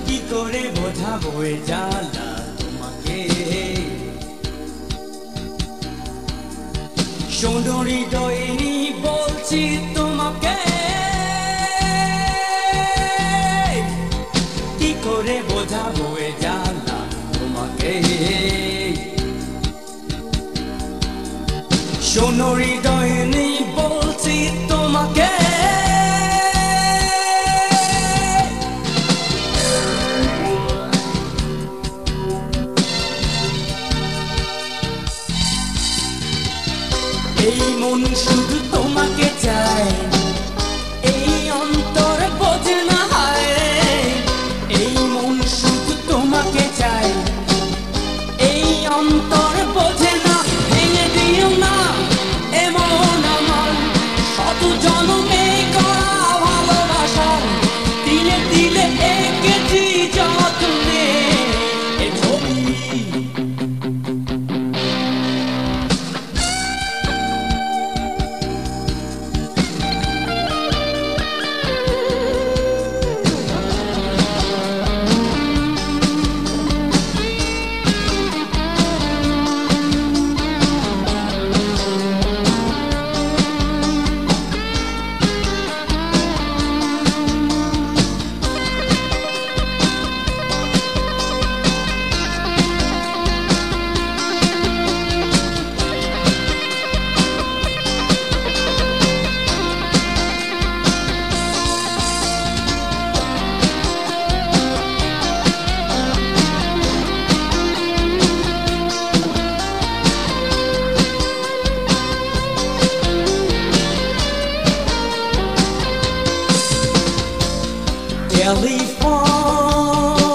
কি করে বোঝাবো এ জ্বালা তোমাকে, শোনো হৃদয়ে বলছি তোমাকে, কি করে বোঝাবো এ জ্বালা তোমাকে, শোনো হৃদয়ে বলছি তোমাকে। এই মন শুধু তোমাকে চায়, এই অন্তর বোঝে না হায়, এই মন শুধু তোমাকে চায়, এই অন্তর বোঝে না। ভেঙে দিও না এমন আমার শত জনমে করা ভালোবাসা, দিলে দিলে এঁকেছি যত্নে এ ছবি।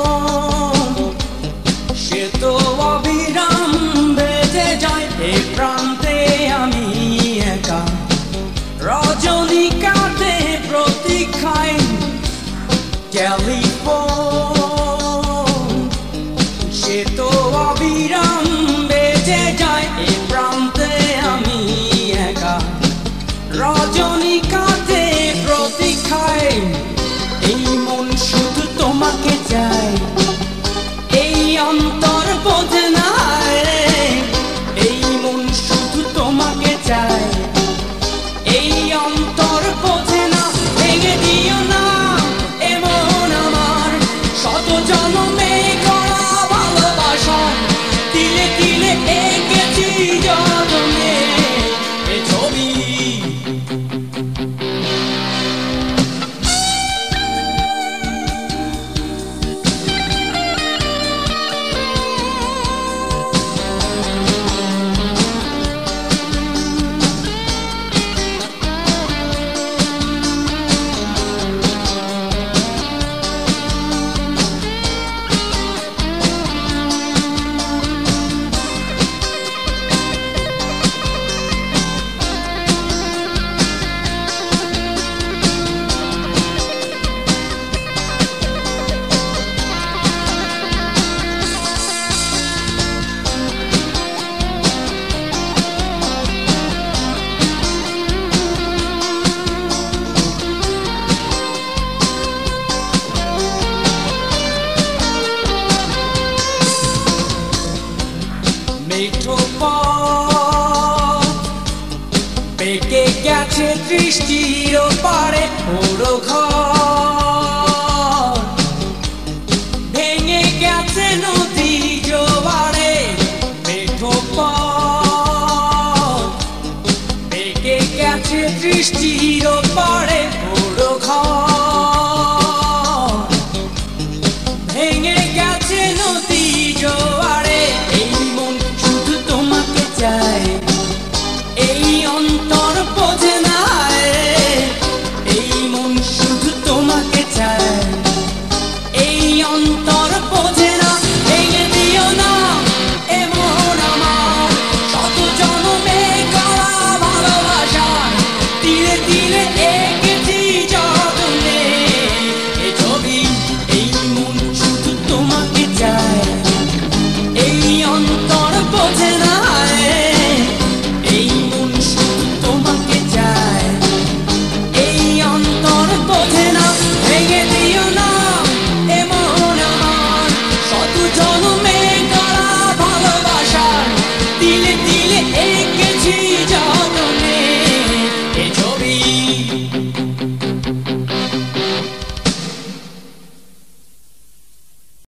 টেলিফোন সে তো অবিরাম বেজে যায়, এ প্রান্তে আমি একা রজনীকান্তে প্রতীক্ষায়। টেলিফোন সে তো অবিরাম বেজে যায়, এ প্রান্তে আমি একা রজনীকান্তে প্রতীক্ষায়। এই মন শুধু তোমাকে চায়, এই অন্তর বোঝে না রে, এই মন শুধু তোমাকে চায়, এই অন্তর বোঝে না। ভেঙে দিও না এমন আমার শত জনমে করা ভালোবাসা, তিলে তিলে এঁকেছি যত্নে এ ছবি। মেঠো পথ পেকে গেছে দৃষ্টির পারে, পুরো ঘর ভেঙে গেছে নদী জোয়ারে। মেঠো পথ পেকে গেছে দৃষ্টির পারে, পুরো ঘর ভেঙে গেছে নদী জোয়ারে। এই মন শুধু তোমাকে চায়, এই অন্তর বোঝে না রে, এই মন শুধু তোমাকে চায়, এই অন্তর বোঝে না। ভেঙে দিও না এমন আমার শত জনমে করা ভালোবাসা, তিলে তিলে 天堂，每个地方。